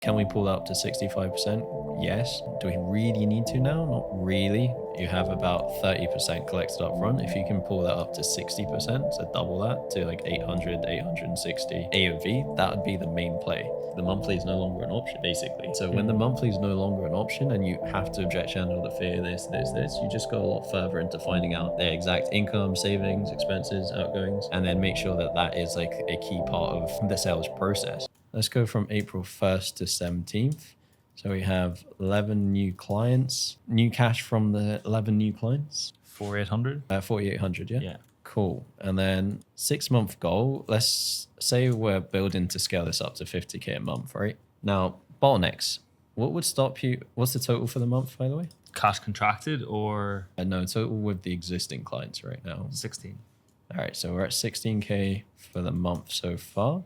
Can we pull that up to 65%? Yes. Do we really need to now? Not really. You have about 30% collected up front. If you can pull that up to 60%, so double that to like 800, 860 AOV, that would be the main play. The monthly is no longer an option, basically. So when the monthly is no longer an option and you have to objection handle the fee, this, you just go a lot further into finding out their exact income, savings, expenses, outgoings, and then make sure that that is like a key part of the sales process. Let's go from April 1st to 17th. So we have 11 new clients. New cash from the 11 new clients? 4,800. 4,800, yeah? Yeah. Cool. And then 6-month goal. Let's say we're building to scale this up to 50K a month, right? Now, bottlenecks. What would stop you? What's the total for the month, by the way? Cash contracted or No, total with the existing clients right now. 16. All right, so we're at 16K for the month so far.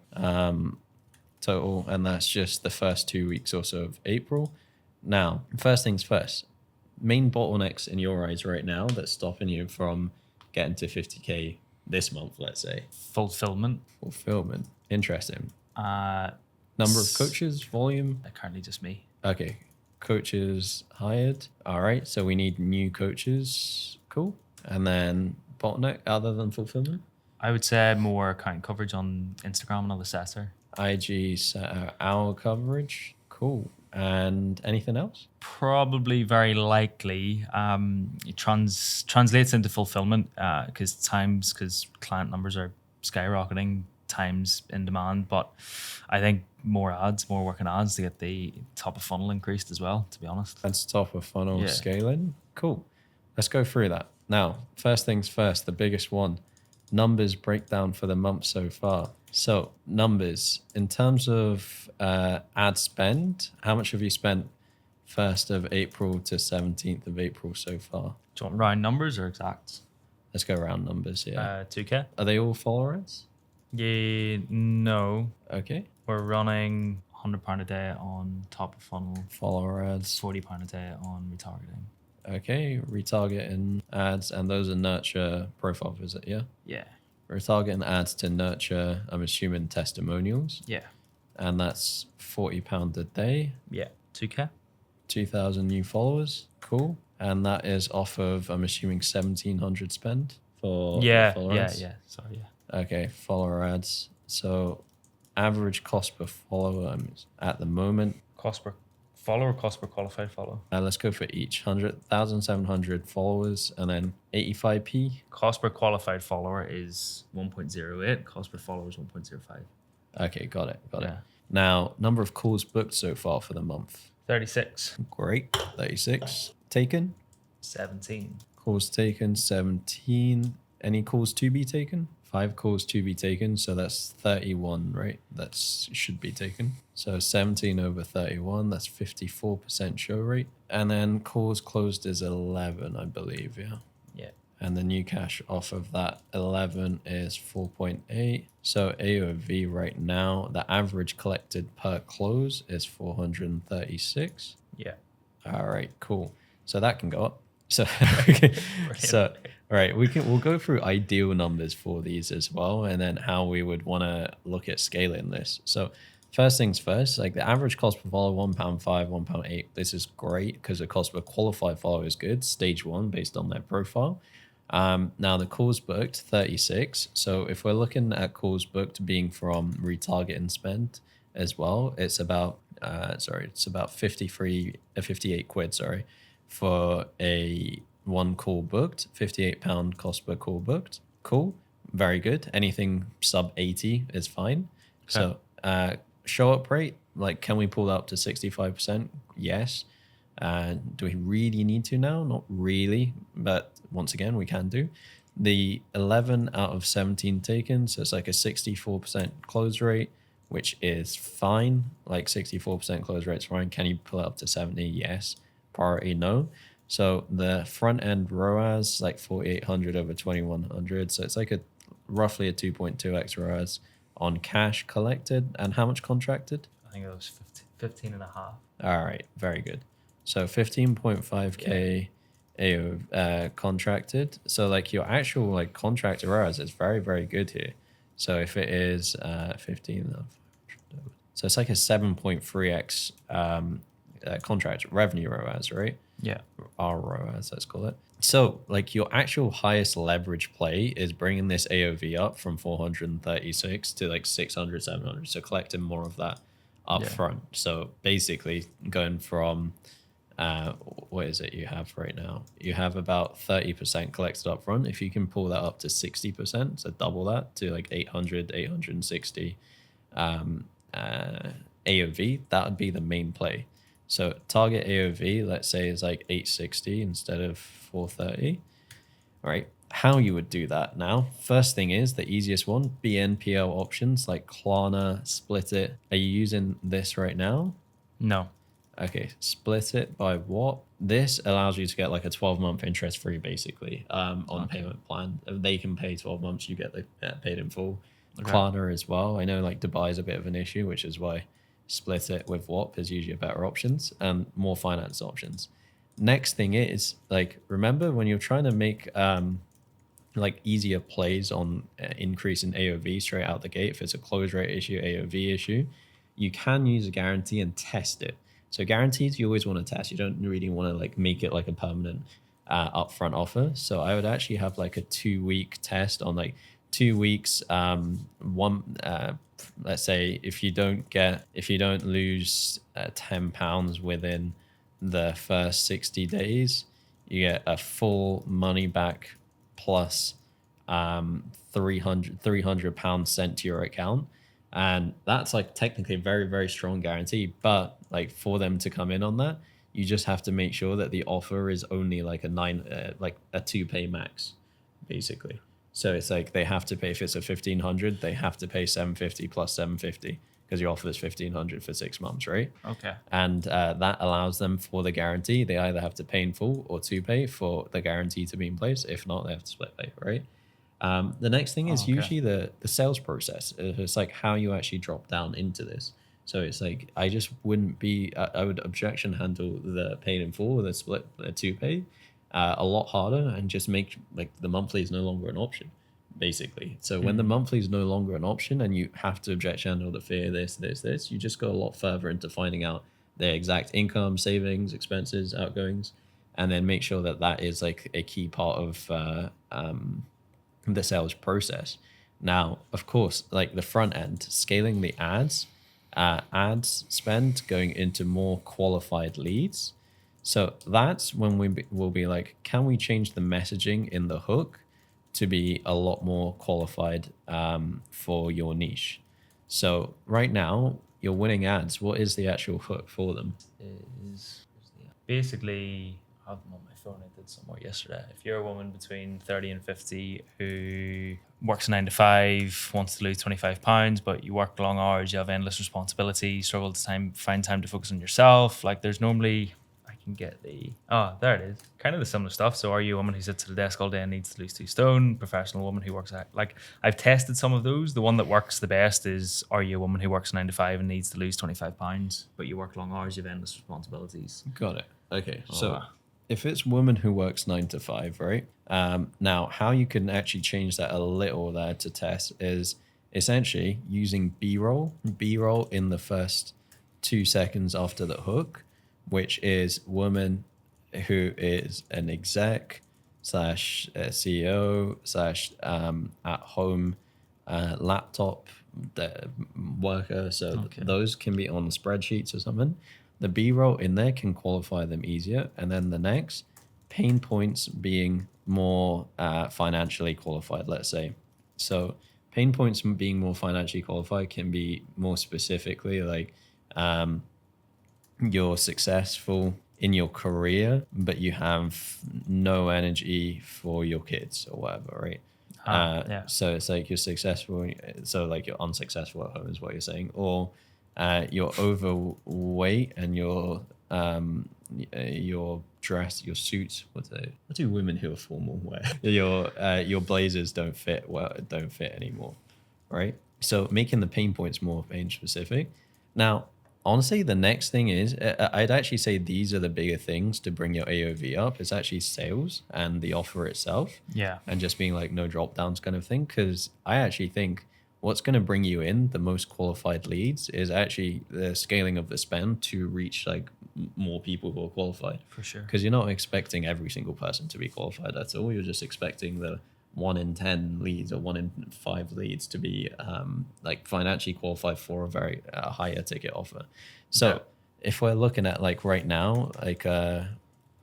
Total, and that's just the first 2 weeks or so of April. Now, first things first, main bottlenecks in your eyes right now that's stopping you from getting to 50K this month, let's say. Fulfillment. Fulfillment. Interesting. Uh, Number of coaches, volume. Currently just me. Okay. Coaches hired. All right. So we need new coaches. Cool. And then bottleneck other than fulfillment? I would say more account coverage on Instagram and other sector. IG hour coverage. Cool. And anything else? Probably very likely it translates into fulfillment because client numbers are skyrocketing, times in demand. But I think more working ads to get the top of funnel increased as well, to be honest. That's top of funnel Yeah. scaling. Cool. Let's go through that. Now, first things first, the biggest one, numbers breakdown for the month so far. So numbers, in terms of ad spend, how much have you spent 1st of April to 17th of April so far? Do you want round numbers or exact? Let's go around numbers, yeah. 2K? Are they all follower ads? Yeah, no. Okay. We're running £100 a day on top of funnel, Follower ads. £40 a day on retargeting. Okay. Retargeting ads, and those are nurture profile visit, yeah? Yeah. Retargeting ads to nurture, I'm assuming testimonials. Yeah. And that's £40 a day. Yeah. 2K? 2,000 new followers. Cool. And that is off of, I'm assuming, 1,700 spend for follower ads. Yeah. Sorry, yeah. Okay, follower ads. So average cost per follower at the moment. Cost per follower or cost per qualified follow? Let's go for each 1,700 followers and then 85p. Cost per qualified follower is 1.08. Cost per follower is 1.05. Okay, got it. Yeah. Now, number of calls booked so far for the month. 36. Great. 36. Taken. 17. Calls taken, 17. Any calls to be taken? 5 calls to be taken, so that's 31, right? That should be taken. So 17 over 31, that's 54% show rate. And then calls closed is 11, I believe, yeah. Yeah. And the new cash off of that 11 is 4.8. So AOV right now, the average collected per close is 436. Yeah. All right, cool. So that can go up. So all right, we'll go through ideal numbers for these as well, and then how we would want to look at scaling this. So first things first, like the average cost per follower, £1.5, £1.8. This is great because the cost per qualified follower is good, stage 1 based on their profile. Now the calls booked, 36. So if we're looking at calls booked being from retargeting spend as well, it's about 58 quid, sorry, for a 1 call booked, £58 cost per call booked. Cool, very good. Anything sub 80 is fine. Okay. So show up rate, like, can we pull that up to 65%? Yes. Do we really need to now? Not really, but once again, we can do. The 11 out of 17 taken, so it's like a 64% close rate, which is fine. Like 64% close rate is fine. Can you pull it up to 70? Yes. Priority, no. So the front end ROAS, like 4,800 over 2,100. So it's like roughly a 2.2x ROAS on cash collected. And how much contracted? I think it was 15 and a half. All right, very good. So 15.5K AO contracted. So like your actual like contracted ROAS is very, very good here. So if it is 15, So it's like a 7.3x contract revenue ROAS, right? Yeah. ROAS, let's call it. So like your actual highest leverage play is bringing this AOV up from 436 to like 600, 700. So collecting more of that up Yeah. front. So basically going from what is it you have right now? You have about 30% collected up front. If you can pull that up to 60%, so double that to like 800, 860 AOV, that would be the main play. So target AOV, let's say, is like 860 instead of 430. Right? How you would do that now? First thing is the easiest one, BNPL options like Klarna, Split It. Are you using this right now? No. Okay, split it by what? This allows you to get like a 12-month interest free basically on payment plan. They can pay 12 months, you get the paid in full. Okay. Klarna as well. I know like Dubai is a bit of an issue, which is why split it with WAP is usually a better options and more finance options. Next thing is like, remember when you're trying to make like easier plays on increase in AOV straight out the gate, if it's a close rate issue, AOV issue, you can use a guarantee and test it. So guarantees you always want to test. You don't really want to like make it like a permanent upfront offer. So I would actually have like a 2-week test on like 2 weeks. Let's say if you don't lose £10 within the first 60 days, you get a full money back plus 300 pounds sent to your account. And that's like technically a very, very strong guarantee. But like for them to come in on that, you just have to make sure that the offer is only like a 2 pay max, basically. So it's like they have to pay, if it's a 1,500, they have to pay 750 plus 750 because your offer is 1,500 for 6 months, right? Okay. And that allows them for the guarantee. They either have to pay in full or 2 pay for the guarantee to be in place. If not, they have to split pay, right? The next thing is usually the sales process. It's like how you actually drop down into this. So it's like I just wouldn't be. I would objection handle the paid in full or the split 2 pay a lot harder and just make like the monthly is no longer an option, basically. So when the monthly is no longer an option and you have to objection handle the fear this, you just go a lot further into finding out their exact income, savings, expenses, outgoings, and then make sure that that is like a key part of the sales process. Now, of course, like the front end, scaling the ads spend going into more qualified leads. So that's when will be like, can we change the messaging in the hook to be a lot more qualified for your niche? So right now, you're winning ads. What is the actual hook for them? Basically, I have them on my phone. I did some more yesterday. If you're a woman between 30 and 50 who works 9 to 5, wants to lose £25, but you work long hours, you have endless responsibilities, struggle to find time to focus on yourself, like there's normally, I can get there it is. Kind of the similar stuff. So are you a woman who sits at a desk all day and needs to lose 2 stone? Professional woman who works at, like I've tested some of those. The one that works the best is, are you a woman who works 9 to 5 and needs to lose £25, but you work long hours, you have endless responsibilities? Got it. Okay. So if it's woman who works 9 to 5, right? Now, how you can actually change that a little there to test is essentially using B-roll in the first 2 seconds after the hook, which is woman who is an exec / CEO / at home laptop worker. So those can be on spreadsheets or something. The B-roll in there can qualify them easier. And then the next, pain points being more financially qualified, let's say. So pain points being more financially qualified can be more specifically like you're successful in your career, but you have no energy for your kids or whatever, right? So it's like you're successful, so like you're unsuccessful at home is what you're saying, or you're overweight and your dress, your suits, what do women who are formal wear? Your blazers don't fit anymore, right? So making the pain points more pain specific. Now, honestly, the next thing is, I'd actually say these are the bigger things to bring your AOV up. It's actually sales and the offer itself. Yeah. And just being like no drop downs kind of thing. Because I actually think what's going to bring you in the most qualified leads is actually the scaling of the spend to reach like more people who are qualified. For sure. Because you're not expecting every single person to be qualified at all. You're just expecting the 1 in 10 leads or 1 in 5 leads to be like financially qualified for a very higher ticket offer. So if we're looking at like right now, like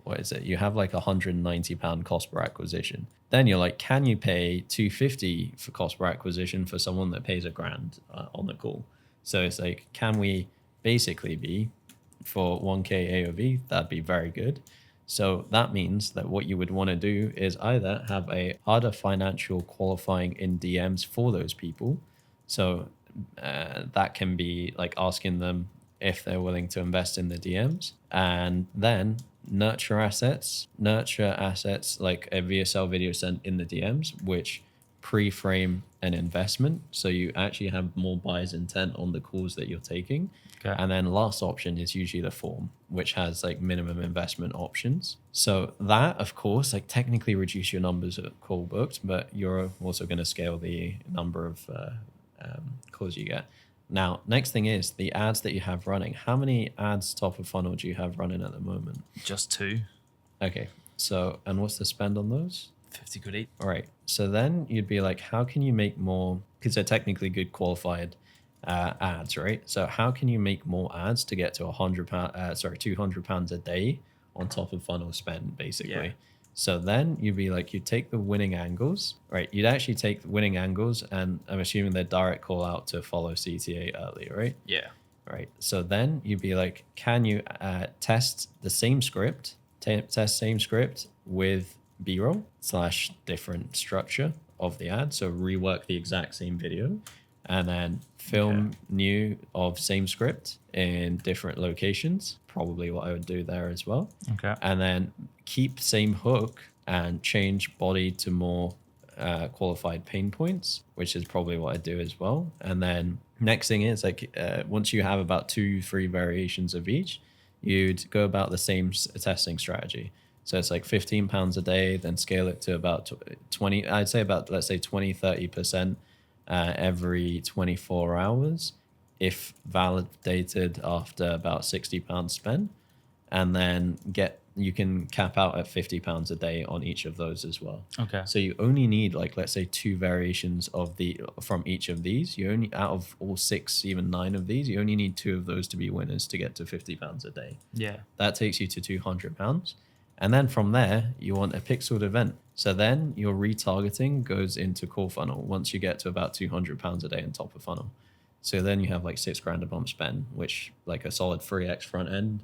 what is it? You have like £190 cost per acquisition. Then you're like, can you pay $250 for cost per acquisition for someone that pays £1,000 on the call? So it's like, can we basically be for 1K AOV? That'd be very good. So that means that what you would want to do is either have a harder financial qualifying in DMs for those people. So that can be like asking them if they're willing to invest in the DMs, and then nurture assets like a VSL video sent in the DMs, which pre-frame an investment. So you actually have more buyer's intent on the calls that you're taking. Okay. And then last option is usually the form, which has like minimum investment options. So that, of course, like technically reduce your numbers at call booked, but you're also going to scale the number of calls you get. Now, next thing is the ads that you have running. How many ads top of funnel do you have running at the moment? Just 2. Okay. So, and what's the spend on those? 50 quid each. All right. So then you'd be like, how can you make more? Because they're technically good qualified ads, right? So how can you make more ads to get to £200 a day on top of funnel spend, basically? Yeah. So then you'd be like, you take the winning angles, right? You'd actually take the winning angles, and I'm assuming they're direct call out to follow CTA early, right? Yeah. Right. So then you'd be like, can you test the same script, test same script with B-roll / different structure of the ad? So rework the exact same video and then film new of same script in different locations. Probably what I would do there as well. Okay. And then keep same hook and change body to more qualified pain points, which is probably what I do as well. And then next thing is like once you have about 2-3 variations of each, you'd go about the same testing strategy. So it's like £15 a day, then scale it to about 20, I'd say about, let's say 20-30% every 24 hours if validated after about £60 spent. And then you can cap out at £50 a day on each of those as well. Okay. So you only need like, let's say 2 variations from each of these. You only, out of all 6, even 9 of these, you only need 2 of those to be winners to get to £50 a day. Yeah. That takes you to £200. And then from there, you want a pixeled event. So then your retargeting goes into core funnel once you get to about £200 a day on top of funnel. So then you have like $6,000 a bump spend, which like a solid 3x front end,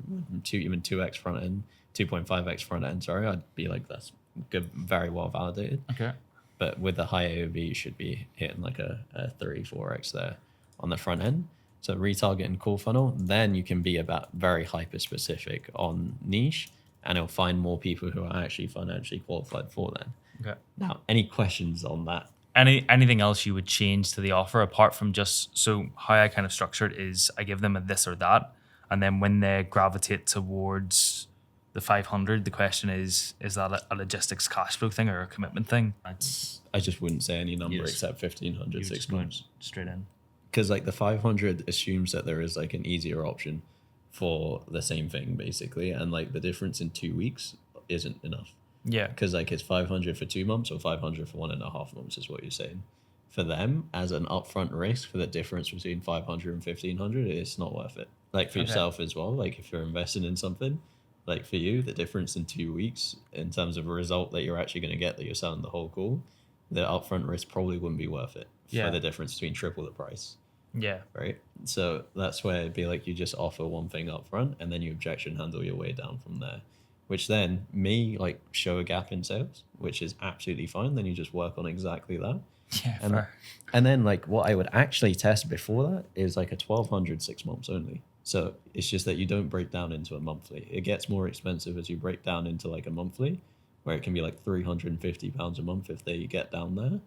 even 2x front end, 2.5x front end. Sorry, I'd be like, that's good, very well validated. Okay. But with the high AOV, you should be hitting like a 3-4x there on the front end. So retargeting core funnel, then you can be about very hyper specific on niche, and it'll find more people who are actually financially qualified for that. Okay. Now, any questions on that? Anything else you would change to the offer apart from just, so how I kind of structure it is I give them a this or that, and then when they gravitate towards the 500, the question is that a logistics cash flow thing or a commitment thing? I just wouldn't say any number except 1,500 6 months. Straight in. Because like the 500 assumes that there is like an easier option for the same thing basically, and like the difference in 2 weeks isn't enough. Yeah. Because like it's 500 for 2 months or 500 for 1.5 months is what you're saying. For them, as an upfront risk for the difference between 500 and 1,500, it's not worth it. Like for yourself as well, like if you're investing in something, like for you, the difference in 2 weeks in terms of a result that you're actually going to get that you're selling the whole call, the upfront risk probably wouldn't be worth it for the difference between triple the price. Yeah. Right. So that's where it'd be like you just offer one thing up front and then you objection handle your way down from there, which then may like show a gap in sales, which is absolutely fine. Then you just work on exactly that. Yeah. And then like what I would actually test before that is like a 1,200 6 months only. So it's just that you don't break down into a monthly. It gets more expensive as you break down into like a monthly, where it can be like £350 a month if they get down there.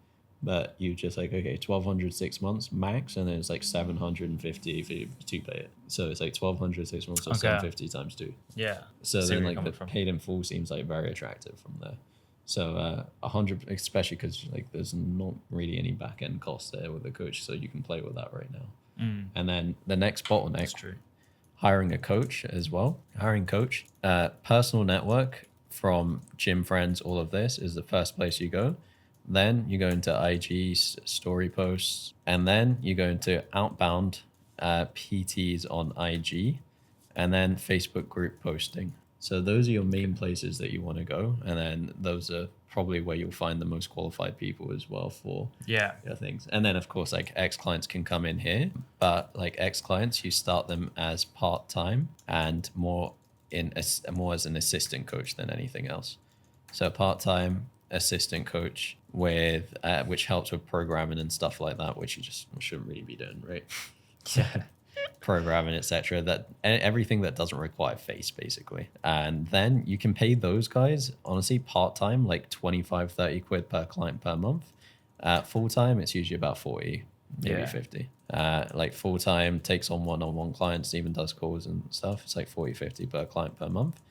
But you just like, okay, 1,200 6 months max, and then it's like 750 if you 2 pay it. So it's like 1,200 6 months or 750 times 2. Yeah. So See then where like you're the coming from. paid in full seems like very attractive from there. So 100, especially because like there's not really any back end costs there with the coach, so you can play with that right now. And then the next bottleneck, That's true. hiring a coach as well. Hiring coach, personal network from gym friends, all of this is the first place you go. Then you go into IG story posts, and then you go into outbound PTs on IG, and then Facebook group posting. So those are your main places that you want to go, and then those are probably where you'll find the most qualified people as well for Yeah. your things. And then of course, like X clients can come in here, but like X clients, you start them as part time and more more as an assistant coach than anything else. So part time assistant coach with which helps with programming and stuff like that, which you just shouldn't really be doing, right? Yeah. Programming, etc. That everything that doesn't require face, basically. And then you can pay those guys honestly part-time, like 25-30 quid per client per month. Full-time, it's usually about 40, maybe Yeah. 50. Like full-time takes on one-on-one clients, even does calls and stuff. It's like 40-50 per client per month,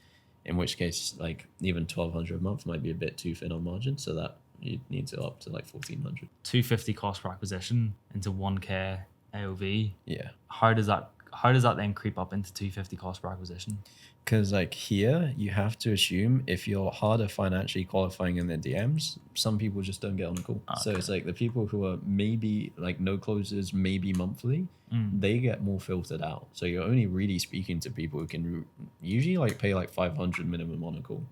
in which case like even 1,200 a month might be a bit too thin on margin, so that you need to up to like 1,400. 250 cost per acquisition into 1K AOV. Yeah. How does that then creep up into 250 cost per acquisition? Because like here, you have to assume if you're harder financially qualifying in the DMs, some people just don't get on the call. So it's like the people who are maybe like no closes, maybe monthly, they get more filtered out. So you're only really speaking to people who can usually like pay like 500 minimum on a call.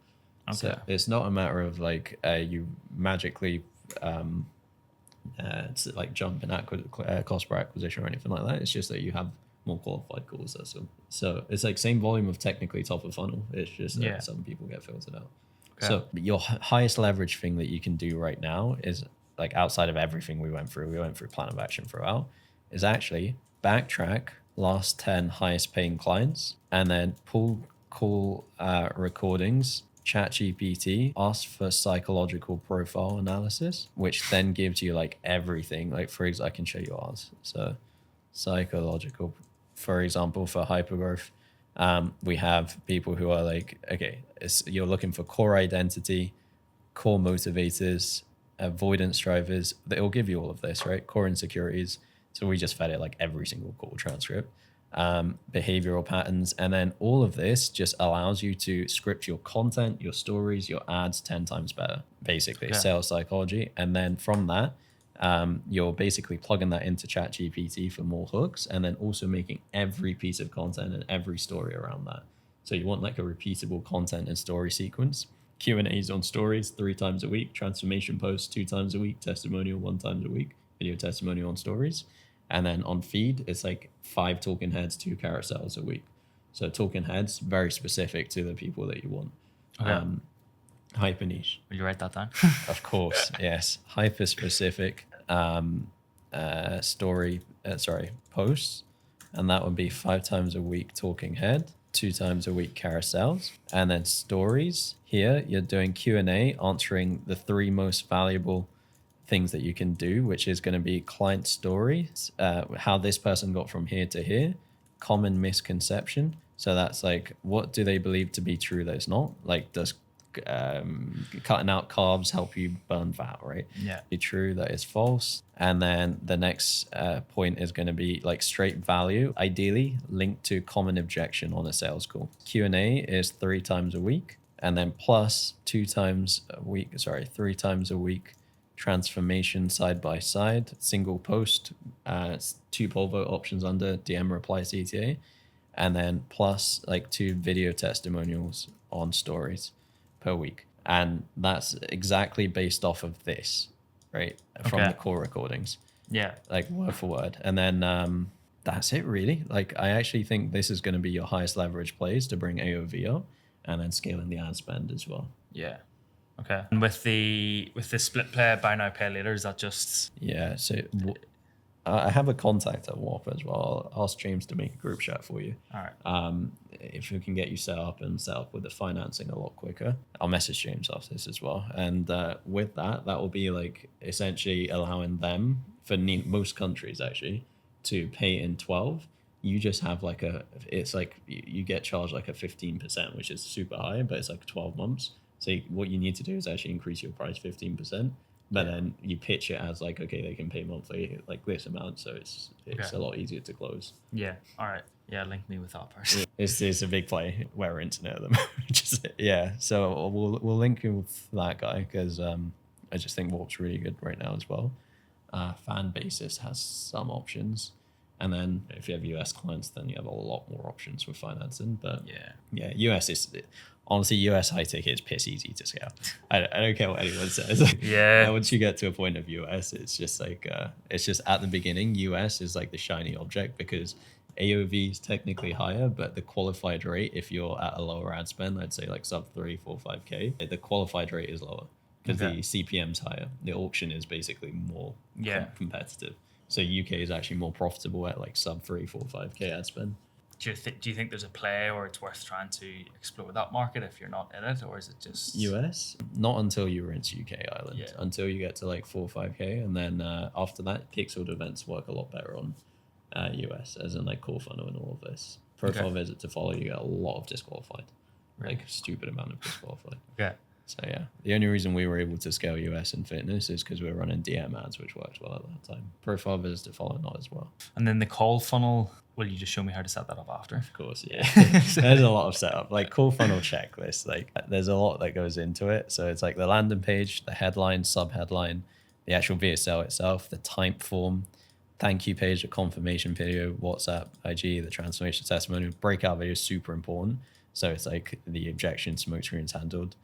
Okay. So it's not a matter of like you magically to like jump in cost per acquisition or anything like that. It's just that you have more qualified calls. That's all. So it's like same volume of technically top of funnel. It's just that some people get filtered out. Okay. So your highest leverage thing that you can do right now is like outside of everything we went through plan of action throughout, is actually backtrack last 10 highest paying clients and then pull call recordings, ChatGPT, ask for psychological profile analysis, which then gives you like everything. Like for example, I can show you ours. So psychological, for example, for hypergrowth, we have people who are like, okay, you're looking for core identity, core motivators, avoidance drivers. They'll give you all of this, right? Core insecurities. So we just fed it like every single call transcript. Behavioral patterns, and then all of this just allows you to script your content, your stories, your ads 10 times better, basically. Sales psychology. And then from that, you're basically plugging that into ChatGPT for more hooks, and then also making every piece of content and every story around that. So you want like a repeatable content and story sequence. Q&As on stories 3 times a week, transformation posts 2 times a week, testimonial 1 time a week, video testimonial on stories. And then on feed, it's like 5 talking heads, 2 carousels a week. So talking heads, very specific to the people that you want. Okay. Hyper niche. Will you write that down? Of course, yes. Hyper specific posts. And that would be 5 times a week talking head, 2 times a week carousels. And then stories. Here, you're doing Q&A, answering the 3 most valuable things that you can do, which is going to be client stories, how this person got from here to here, common misconception. So that's like, what do they believe to be true that's not? Like, does cutting out carbs help you burn fat, right? Yeah. Be true, that is false. And then the next point is going to be like straight value, ideally linked to common objection on a sales call. Q&A is 3 times a week, and then plus 3 times a week transformation side by side, single post, 2 poll vote options under DM reply CTA, and then plus like 2 video testimonials on stories per week. And that's exactly based off of this, right? From the core recordings. Yeah. Like word for word. And then that's it really. Like I actually think this is going to be your highest leverage plays to bring AOV up, and then scaling the ad spend as well. Yeah. Okay. And with the split player, buy now, pay later, is that just... Yeah. So I have a contact at Warp as well. I'll ask James to make a group chat for you. All right. If we can get you set up with the financing a lot quicker, I'll message James after this as well. And with that will be like essentially allowing them, for most countries actually, to pay in 12. You just have it's like you get charged like a 15%, which is super high, but it's like 12 months. So what you need to do is actually increase your price 15%, but then you pitch it as like, okay, they can pay monthly like this amount, so it's Okay. a lot easier to close. Yeah. All right. Yeah. Link me with that person. It's a big play where we're internet at the moment. Yeah. So we'll link you with that guy because I just think Warp's really good right now as well. Fan basis has some options, and then if you have US clients, then you have a lot more options with financing. But yeah, US is honestly US high ticket is piss easy to scale. I don't care what anyone says. Yeah. Once you get to a point of US, it's just like it's just at the beginning. US is like the shiny object because AOV is technically higher, but the qualified rate, if you're at a lower ad spend, I'd say like sub 3, 4, 5K, the qualified rate is lower because the CPM's higher. The auction is basically more competitive. So UK is actually more profitable at like sub 3, 4, 5K ad spend. Do you think there's a play, or it's worth trying to explore that market if you're not in it, or is it just US? Not until you rinse UK Island. Yeah. Until you get to like 4, 5K, and then after that, pixeled events work a lot better on US, as in like core funnel and all of this. Profile visit to follow, you get a lot of disqualified, like stupid amount of disqualified. Okay. So yeah, the only reason we were able to scale US in fitness is because we were running DM ads, which worked well at that time. Profile visits to follow not as well. And then the call funnel, will you just show me how to set that up after? Of course, yeah. There's a lot of setup, like core funnel checklist. Like there's a lot that goes into it. So it's like the landing page, the headline, sub headline, the actual VSL itself, the type form, thank you page, the confirmation video, WhatsApp, IG, the transformation testimonial, breakout video is super important. So it's like the objection, smoke screens handled,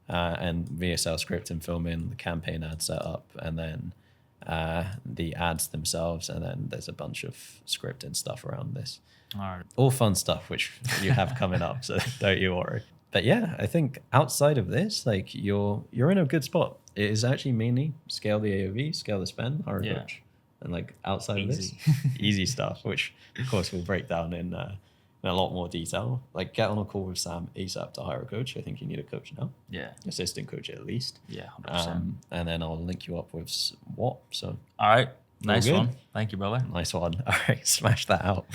and VSL script and filming, the campaign ad setup, and then the ads themselves, and then there's a bunch of script and stuff around this. All right. All fun stuff which you have coming up, so don't you worry. But yeah, I think outside of this, like you're in a good spot. It is actually mainly scale the AOV, scale the spend, hard approach. And like outside of this, easy stuff, which of course we'll break down in a lot more detail. Like get on a call with Sam ASAP to hire a coach. I think you need a coach now. Yeah. Assistant coach at least. Yeah, 100%. And then I'll link you up with what. So All right. Nice good. one. Thank you, brother. Nice one. All right, smash that out.